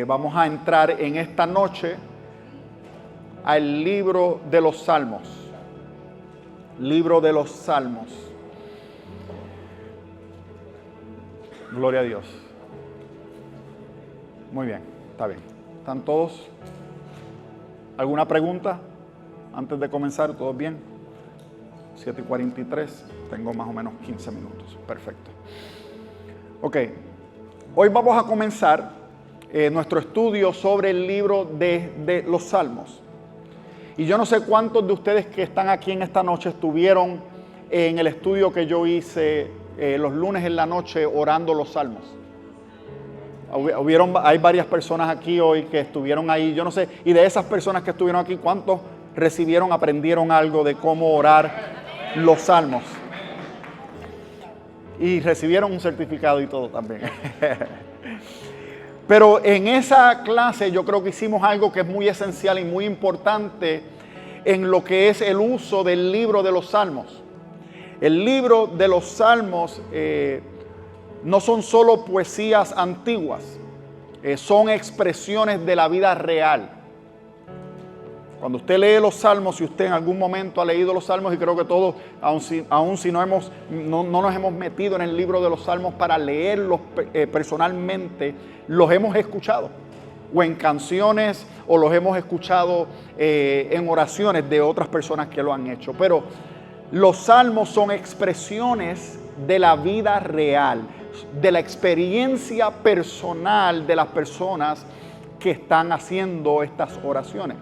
Vamos a entrar en esta noche al libro de los Salmos. Libro de los Salmos. Gloria a Dios. Muy bien, está bien. ¿Están todos? ¿Alguna pregunta antes de comenzar? ¿Todos bien? 7:43. Tengo más o menos 15 minutos. Perfecto. Ok. Hoy vamos a comenzar nuestro estudio sobre el libro de los Salmos. Y yo no sé cuántos de ustedes que están aquí en esta noche estuvieron en el estudio que yo hice los lunes en la noche orando los Salmos. Hay varias personas aquí hoy que estuvieron ahí, yo no sé, y de esas personas que estuvieron aquí, ¿cuántos aprendieron algo de cómo orar los Salmos? Y recibieron un certificado y todo también. Pero en esa clase yo creo que hicimos algo que es muy esencial y muy importante en lo que es el uso del libro de los Salmos. El libro de los Salmos no son solo poesías antiguas, son expresiones de la vida real. Cuando usted lee los Salmos, si usted en algún momento ha leído los Salmos, y creo que todos, aun si no nos hemos metido en el libro de los Salmos para leerlos personalmente, los hemos escuchado, o en canciones, o los hemos escuchado en oraciones de otras personas que lo han hecho. Pero los Salmos son expresiones de la vida real, de la experiencia personal de las personas que están haciendo estas oraciones.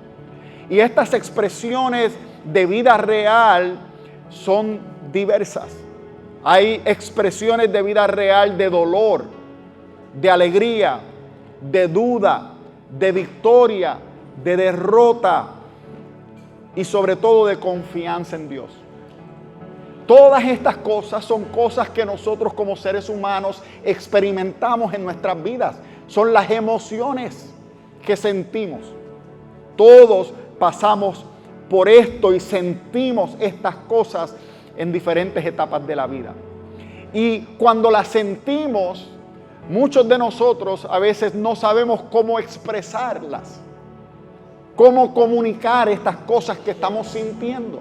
Y estas expresiones de vida real son diversas. Hay expresiones de vida real de dolor, de alegría, de duda, de victoria, de derrota y sobre todo de confianza en Dios. Todas estas cosas son cosas que nosotros como seres humanos experimentamos en nuestras vidas. Son las emociones que sentimos. Todos pasamos por esto y sentimos estas cosas en diferentes etapas de la vida. Y cuando las sentimos, muchos de nosotros a veces no sabemos cómo expresarlas, cómo comunicar estas cosas que estamos sintiendo.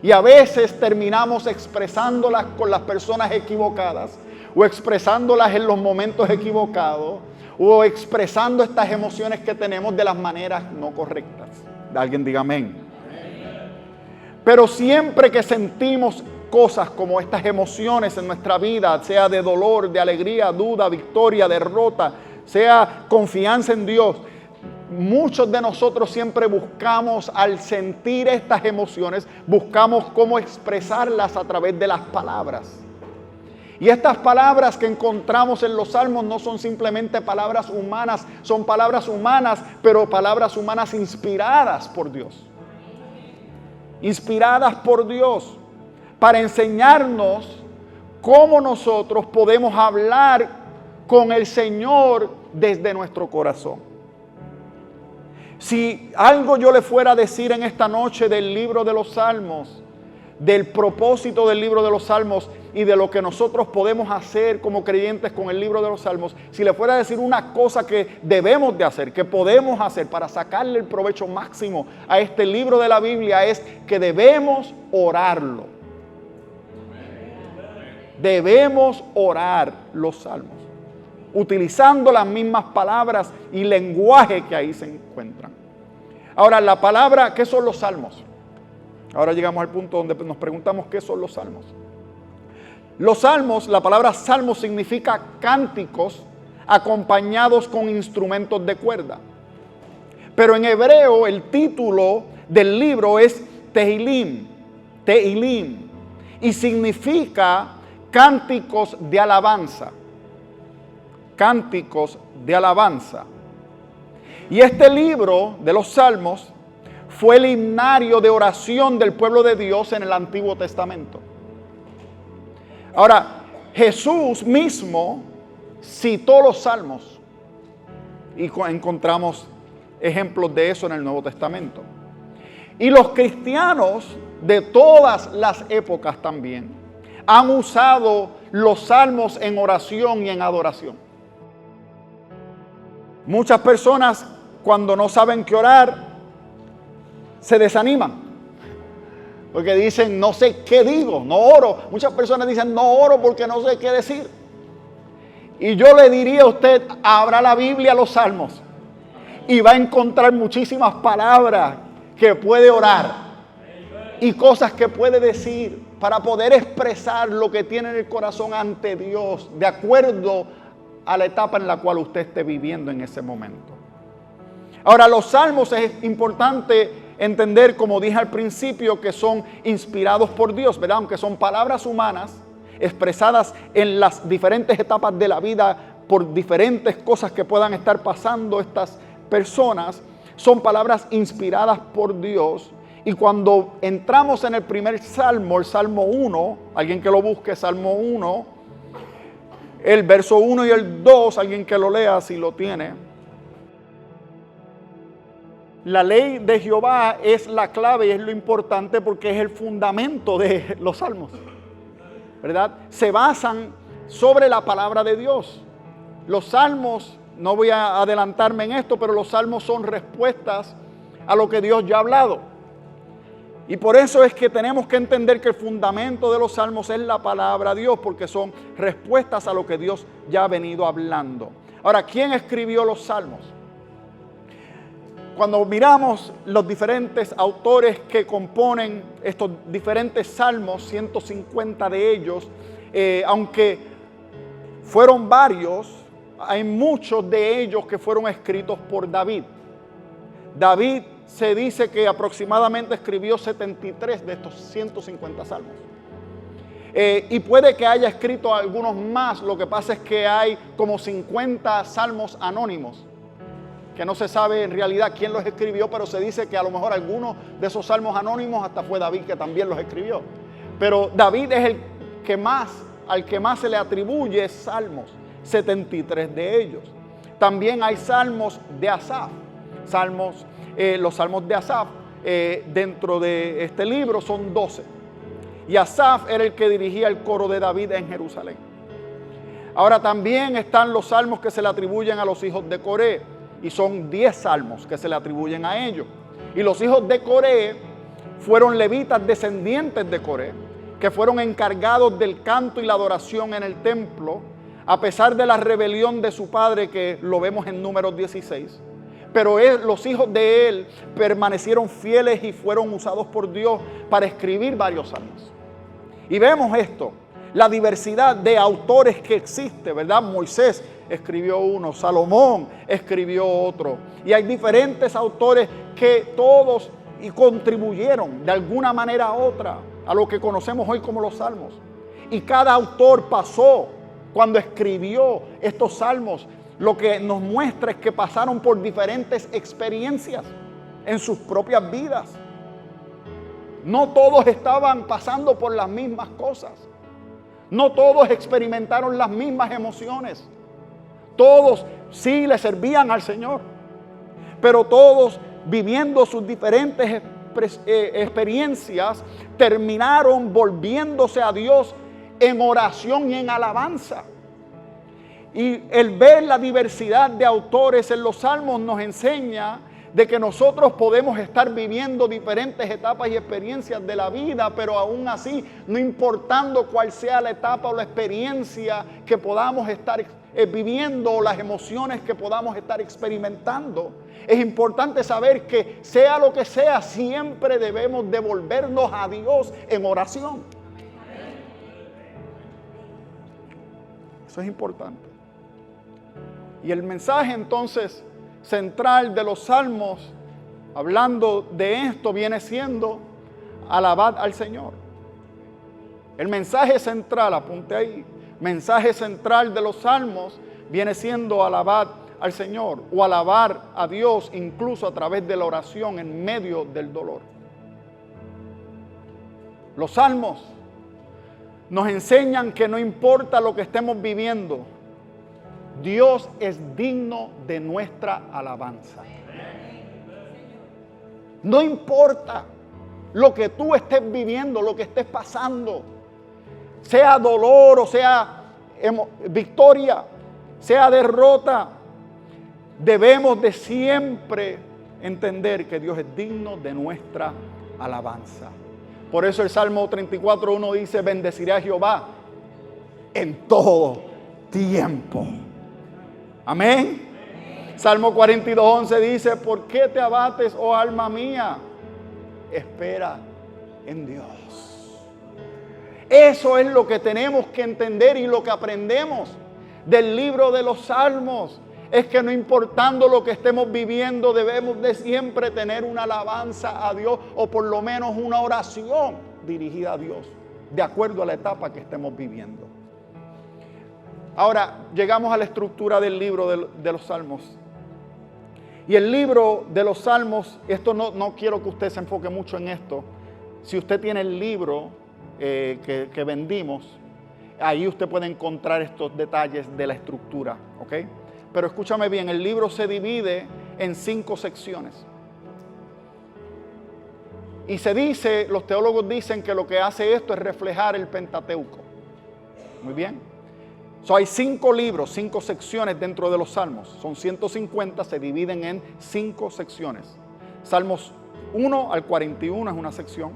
Y a veces terminamos expresándolas con las personas equivocadas, o expresándolas en los momentos equivocados, o expresando estas emociones que tenemos de las maneras no correctas. Alguien diga amén. Pero siempre que sentimos cosas como estas emociones en nuestra vida, sea de dolor, de alegría, duda, victoria, derrota, sea confianza en Dios, muchos de nosotros siempre buscamos, al sentir estas emociones, buscamos cómo expresarlas a través de las palabras. Y estas palabras que encontramos en los Salmos no son simplemente palabras humanas, son palabras humanas, pero palabras humanas inspiradas por Dios. Inspiradas por Dios para enseñarnos cómo nosotros podemos hablar con el Señor desde nuestro corazón. Si algo yo le fuera a decir en esta noche del libro de los Salmos, del propósito del libro de los Salmos y de lo que nosotros podemos hacer como creyentes con el libro de los Salmos, si le fuera a decir una cosa que debemos de hacer, que podemos hacer para sacarle el provecho máximo a este libro de la Biblia, es que debemos orarlo. Debemos orar los Salmos, utilizando las mismas palabras y lenguaje que ahí se encuentran. Ahora, la palabra, ¿qué son los Salmos? Ahora llegamos al punto donde nos preguntamos qué son los Salmos. Los Salmos, la palabra salmo significa cánticos acompañados con instrumentos de cuerda. Pero en hebreo el título del libro es Tehilim, y significa cánticos de alabanza. Cánticos de alabanza. Y este libro de los Salmos fue el himnario de oración del pueblo de Dios en el Antiguo Testamento. Ahora, Jesús mismo citó los Salmos y encontramos ejemplos de eso en el Nuevo Testamento. Y los cristianos de todas las épocas también han usado los Salmos en oración y en adoración. Muchas personas, cuando no saben qué orar, se desaniman. Porque dicen, no sé qué digo, no oro. Muchas personas dicen, no oro porque no sé qué decir. Y yo le diría a usted, abra la Biblia, los Salmos, y va a encontrar muchísimas palabras que puede orar y cosas que puede decir para poder expresar lo que tiene en el corazón ante Dios, de acuerdo a la etapa en la cual usted esté viviendo en ese momento. Ahora, los salmos es importante entender, como dije al principio, que son inspirados por Dios, ¿verdad? Aunque son palabras humanas expresadas en las diferentes etapas de la vida por diferentes cosas que puedan estar pasando estas personas, son palabras inspiradas por Dios. Y cuando entramos en el primer salmo, el Salmo 1, alguien que lo busque, Salmo 1, el verso 1 y el 2, alguien que lo lea si lo tiene. La ley de Jehová es la clave y es lo importante porque es el fundamento de los salmos, ¿verdad? Se basan sobre la palabra de Dios. Los salmos, no voy a adelantarme en esto, pero los salmos son respuestas a lo que Dios ya ha hablado. Y por eso es que tenemos que entender que el fundamento de los salmos es la palabra de Dios, porque son respuestas a lo que Dios ya ha venido hablando. Ahora, ¿quién escribió los salmos? Cuando miramos los diferentes autores que componen estos diferentes salmos, 150 de ellos, aunque fueron varios, hay muchos de ellos que fueron escritos por David. David se dice que aproximadamente escribió 73 de estos 150 salmos. Y puede que haya escrito algunos más, lo que pasa es que hay como 50 salmos anónimos, que no se sabe en realidad quién los escribió, pero se dice que a lo mejor algunos de esos salmos anónimos hasta fue David que también los escribió. Pero David es el que al que más se le atribuye salmos, 73 de ellos. También hay salmos de Asaf, los salmos de Asaf dentro de este libro son 12. Y Asaf era el que dirigía el coro de David en Jerusalén. Ahora también están los salmos que se le atribuyen a los hijos de Coré, y son 10 salmos que se le atribuyen a ellos. Y los hijos de Coré fueron levitas descendientes de Coré, que fueron encargados del canto y la adoración en el templo, a pesar de la rebelión de su padre, que lo vemos en Números 16. Pero los hijos de él permanecieron fieles y fueron usados por Dios para escribir varios salmos. Y vemos esto, la diversidad de autores que existe, ¿verdad? Moisés escribió uno, Salomón escribió otro. Y hay diferentes autores que todos contribuyeron de alguna manera u otra a lo que conocemos hoy como los salmos. Y cada autor pasó, cuando escribió estos salmos, lo que nos muestra es que pasaron por diferentes experiencias en sus propias vidas. No todos estaban pasando por las mismas cosas. No todos experimentaron las mismas emociones. Todos sí le servían al Señor, pero todos, viviendo sus diferentes experiencias, terminaron volviéndose a Dios en oración y en alabanza. Y el ver la diversidad de autores en los salmos nos enseña de que nosotros podemos estar viviendo diferentes etapas y experiencias de la vida, pero aún así, no importando cuál sea la etapa o la experiencia que podamos estar viviendo o las emociones que podamos estar experimentando, es importante saber que sea lo que sea, siempre debemos devolvernos a Dios en oración. Eso es importante. Y el mensaje entonces central de los salmos, hablando de esto, viene siendo alabad al Señor. El mensaje central, apunte ahí, mensaje central de los salmos viene siendo alabad al Señor o alabar a Dios incluso a través de la oración en medio del dolor. Los salmos nos enseñan que no importa lo que estemos viviendo, Dios es digno de nuestra alabanza. No importa lo que tú estés viviendo, lo que estés pasando, sea dolor o sea victoria, sea derrota, debemos de siempre entender que Dios es digno de nuestra alabanza. Por eso el Salmo 34:1 dice: bendeciré a Jehová en todo tiempo. Amén. Salmo 42:11 dice: ¿por qué te abates, oh alma mía? Espera en Dios. Eso es lo que tenemos que entender y lo que aprendemos del libro de los Salmos. Es que no importando lo que estemos viviendo, debemos de siempre tener una alabanza a Dios, o por lo menos una oración dirigida a Dios, de acuerdo a la etapa que estemos viviendo. Ahora, llegamos a la estructura del libro de los Salmos. Y el libro de los Salmos, esto no quiero que usted se enfoque mucho en esto. Si usted tiene el libro que vendimos, ahí usted puede encontrar estos detalles de la estructura, ¿ok? Pero escúchame bien, el libro se divide en 5 secciones. Y se dice, los teólogos dicen que lo que hace esto es reflejar el Pentateuco. Muy bien. Hay 5 libros, 5 secciones dentro de los Salmos. Son 150, se dividen en 5 secciones. Salmos 1 al 41 es una sección.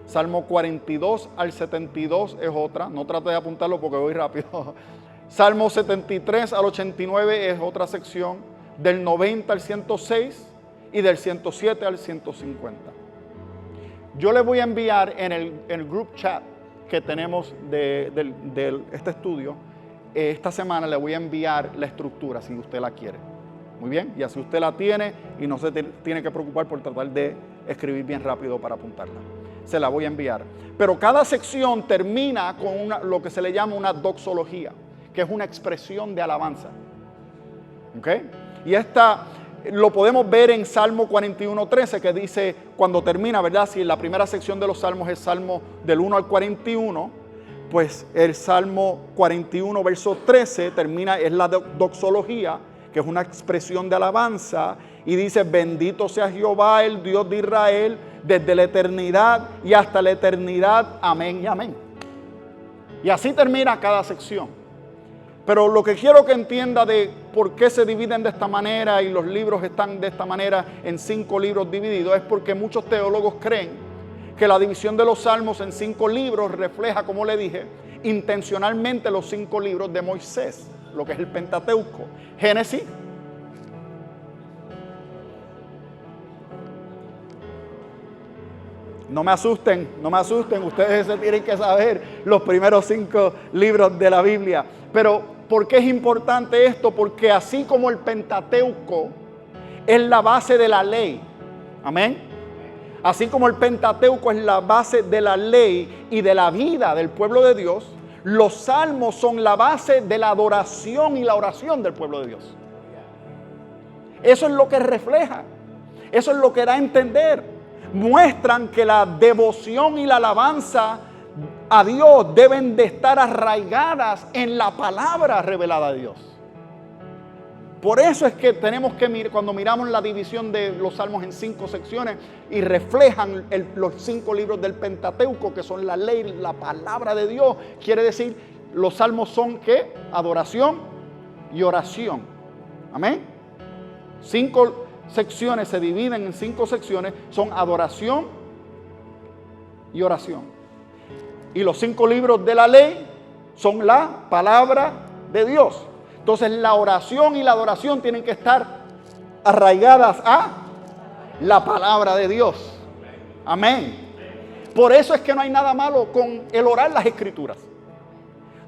Salmo 42 al 72 es otra. No trate de apuntarlo porque voy rápido. Salmo 73 al 89 es otra sección. Del 90 al 106 y del 107 al 150. Yo les voy a enviar en el group chat que tenemos de este estudio. Esta semana le voy a enviar la estructura si usted la quiere. Muy bien, y así usted la tiene y no se tiene que preocupar por tratar de escribir bien rápido para apuntarla. Se la voy a enviar. Pero cada sección termina con lo que se le llama una doxología, que es una expresión de alabanza. ¿Ok? Y esta lo podemos ver en Salmo 41:13, que dice, cuando termina, ¿verdad? Si la primera sección de los Salmos es Salmo del 1 al 41, pues el Salmo 41, verso 13, termina, es la doxología, que es una expresión de alabanza, y dice: bendito sea Jehová, el Dios de Israel, desde la eternidad y hasta la eternidad. Amén y amén. Y así termina cada sección. Pero lo que quiero que entienda de por qué se dividen de esta manera y los libros están de esta manera en 5 libros divididos, es porque muchos teólogos creen que la división de los Salmos en 5 libros refleja, como le dije, intencionalmente los 5 libros de Moisés, lo que es el Pentateuco. Génesis, no me asusten, ustedes se tienen que saber los primeros 5 libros de la Biblia. Pero, ¿por qué es importante esto? Porque así como el Pentateuco es la base de la ley, amén, así como el Pentateuco es la base de la ley y de la vida del pueblo de Dios, los salmos son la base de la adoración y la oración del pueblo de Dios. Eso es lo que refleja, eso es lo que da a entender. Muestran que la devoción y la alabanza a Dios deben de estar arraigadas en la palabra revelada de Dios. Por eso es que tenemos que mirar, cuando miramos la división de los salmos en 5 secciones y reflejan los 5 libros del Pentateuco, que son la ley, la palabra de Dios, quiere decir, los salmos son ¿qué? Adoración y oración. Amén. 5 secciones se dividen en 5 secciones, son adoración y oración. Y los 5 libros de la ley son la palabra de Dios. Entonces la oración y la adoración tienen que estar arraigadas a la palabra de Dios. Amén. Por eso es que no hay nada malo con el orar las escrituras.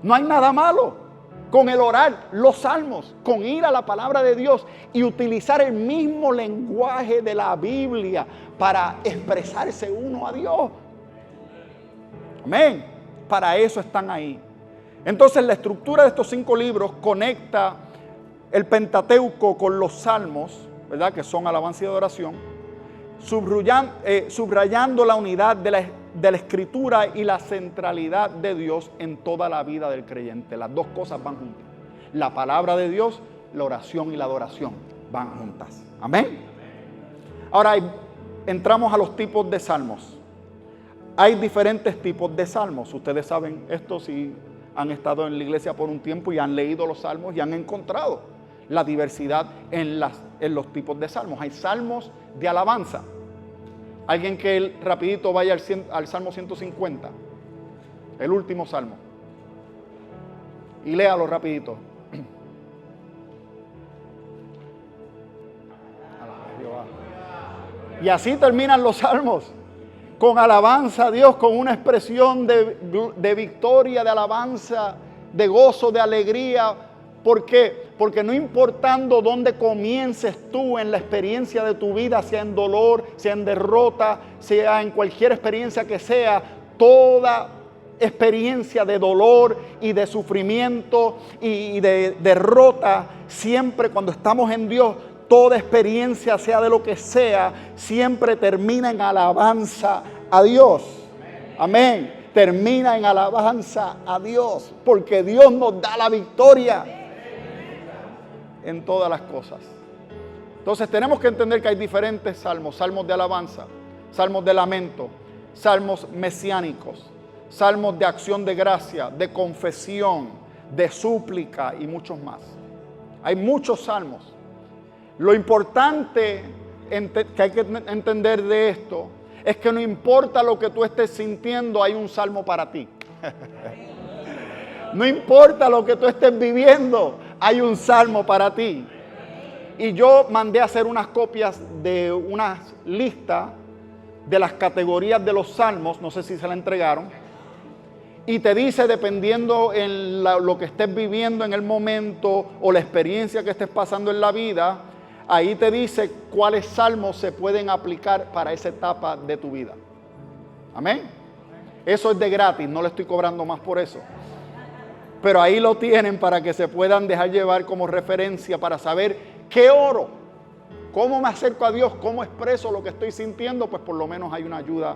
No hay nada malo con el orar los salmos, con ir a la palabra de Dios y utilizar el mismo lenguaje de la Biblia para expresarse uno a Dios. Amén. Para eso están ahí. Entonces la estructura de estos 5 libros conecta el Pentateuco con los salmos, ¿verdad? Que son alabanza y adoración, subrayando la unidad de la escritura y la centralidad de Dios en toda la vida del creyente. Las dos cosas van juntas. La palabra de Dios, la oración y la adoración van juntas. Amén. Ahora entramos a los tipos de salmos. Hay diferentes tipos de salmos. Ustedes saben esto si han estado en la iglesia por un tiempo y han leído los salmos y han encontrado la diversidad en los tipos de salmos. Hay salmos de alabanza. Alguien que rapidito vaya al Salmo 150, el último salmo, y léalo rapidito. Y así terminan los salmos, con alabanza a Dios, con una expresión de victoria, de alabanza, de gozo, de alegría. ¿Por qué? Porque no importando dónde comiences tú en la experiencia de tu vida, sea en dolor, sea en derrota, sea en cualquier experiencia que sea, toda experiencia de dolor y de sufrimiento y de derrota, siempre cuando estamos en Dios, toda experiencia, sea de lo que sea, siempre termina en alabanza a Dios. Amén. Termina en alabanza a Dios, porque Dios nos da la victoria en todas las cosas. Entonces tenemos que entender que hay diferentes salmos: salmos de alabanza, salmos de lamento, salmos mesiánicos, salmos de acción de gracia, de confesión, de súplica y muchos más. Hay muchos salmos. Lo importante que hay que entender de esto es que no importa lo que tú estés sintiendo, hay un salmo para ti. No importa lo que tú estés viviendo, hay un salmo para ti. Y yo mandé a hacer unas copias de una lista de las categorías de los salmos, no sé si se la entregaron, y te dice, dependiendo en lo que estés viviendo en el momento o la experiencia que estés pasando en la vida, ahí te dice cuáles salmos se pueden aplicar para esa etapa de tu vida. Amén. Eso es de gratis, no le estoy cobrando más por eso. Pero ahí lo tienen para que se puedan dejar llevar como referencia para saber qué oro, cómo me acerco a Dios, cómo expreso lo que estoy sintiendo. Pues por lo menos hay una ayuda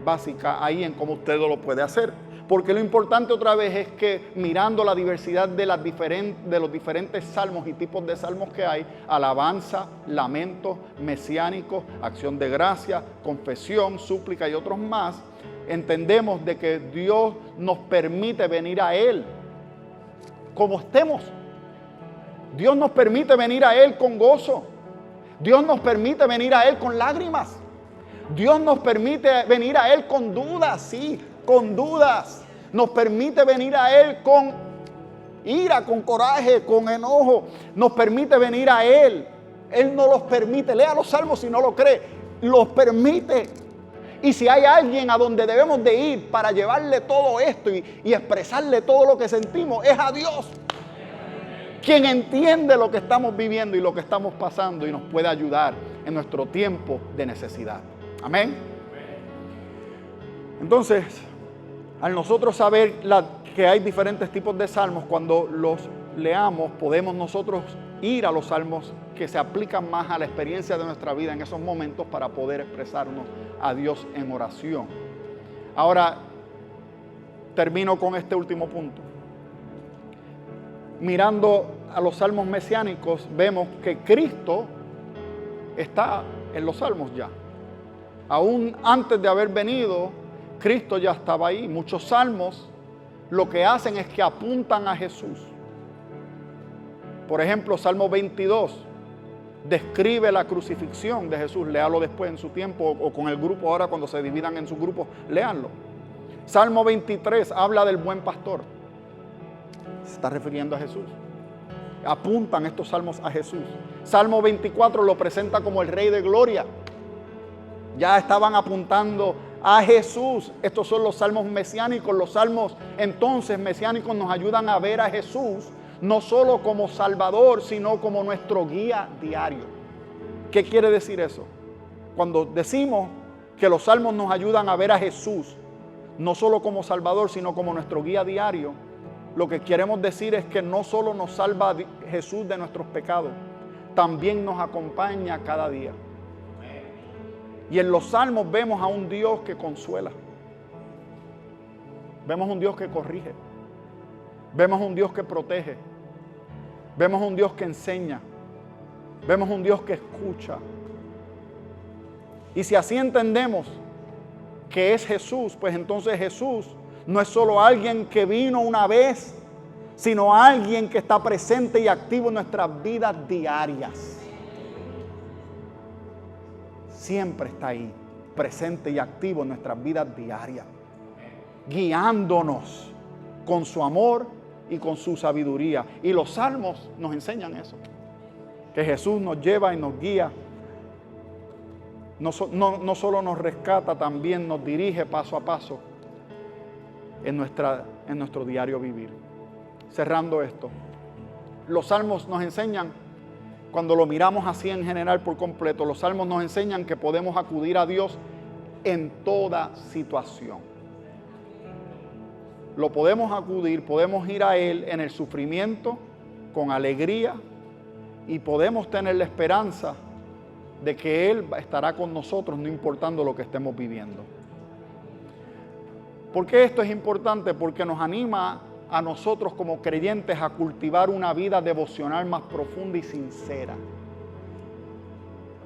básica ahí en cómo usted lo puede hacer. Porque lo importante otra vez es que mirando la diversidad de los diferentes salmos y tipos de salmos que hay, alabanza, lamento, mesiánico, acción de gracia, confesión, súplica y otros más, entendemos de que Dios nos permite venir a Él como estemos. Dios nos permite venir a Él con gozo. Dios nos permite venir a Él con lágrimas. Dios nos permite venir a Él con dudas, sí, con dudas. Nos permite venir a Él con ira, con coraje, con enojo. Nos permite venir a Él. Él no los permite. Lea los salmos si no lo cree. Los permite. Y si hay alguien a donde debemos de ir para llevarle todo esto y expresarle todo lo que sentimos, es a Dios. Quien entiende lo que estamos viviendo y lo que estamos pasando y nos puede ayudar en nuestro tiempo de necesidad. Amén. Entonces, al nosotros saber que hay diferentes tipos de salmos, cuando los leamos podemos nosotros ir a los salmos que se aplican más a la experiencia de nuestra vida en esos momentos para poder expresarnos a Dios en oración. Ahora, termino con este último punto. Mirando a los salmos mesiánicos, vemos que Cristo está en los salmos ya. Aún antes de haber venido, Cristo ya estaba ahí. Muchos salmos lo que hacen es que apuntan a Jesús. Por ejemplo, Salmo 22 describe la crucifixión de Jesús. Léalo después en su tiempo o con el grupo ahora cuando se dividan en sus grupos. Léanlo. Salmo 23 habla del buen pastor. Se está refiriendo a Jesús. Apuntan estos salmos a Jesús. Salmo 24 lo presenta como el Rey de Gloria. Ya estaban apuntando a Jesús. Estos son los salmos mesiánicos. Los salmos entonces mesiánicos nos ayudan a ver a Jesús no solo como Salvador, sino como nuestro guía diario. ¿Qué quiere decir eso? Cuando decimos que los salmos nos ayudan a ver a Jesús no solo como Salvador, sino como nuestro guía diario, lo que queremos decir es que no solo nos salva Jesús de nuestros pecados, también nos acompaña cada día. Y en los salmos vemos a un Dios que consuela. Vemos un Dios que corrige. Vemos un Dios que protege. Vemos un Dios que enseña. Vemos un Dios que escucha. Y si así entendemos que es Jesús, pues entonces Jesús no es solo alguien que vino una vez, sino a alguien que está presente y activo en nuestras vidas diarias. Siempre está ahí, presente y activo en nuestras vidas diarias, guiándonos con su amor y con su sabiduría. Y los salmos nos enseñan eso, que Jesús nos lleva y nos guía. No solo nos rescata, también nos dirige paso a paso en nuestro diario vivir. Cerrando esto, los salmos nos enseñan, cuando lo miramos así en general por completo, los salmos nos enseñan que podemos acudir a Dios en toda situación. Lo podemos acudir, podemos ir a Él en el sufrimiento, con alegría, y podemos tener la esperanza de que Él estará con nosotros, no importando lo que estemos viviendo. ¿Por qué esto es importante? Porque nos anima a nosotros como creyentes a cultivar una vida devocional más profunda y sincera.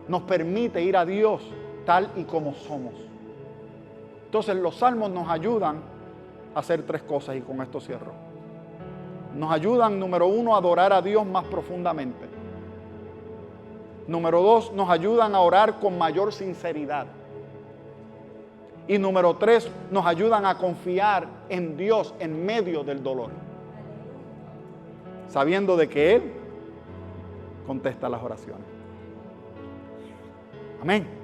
Nos permite ir a Dios tal y como somos. Entonces los salmos nos ayudan a hacer tres cosas, y con esto cierro. Nos ayudan, número uno, a adorar a Dios más profundamente. Número dos, nos ayudan a orar con mayor sinceridad. Y número tres, nos ayudan a confiar en Dios en medio del dolor, sabiendo de que Él contesta las oraciones. Amén.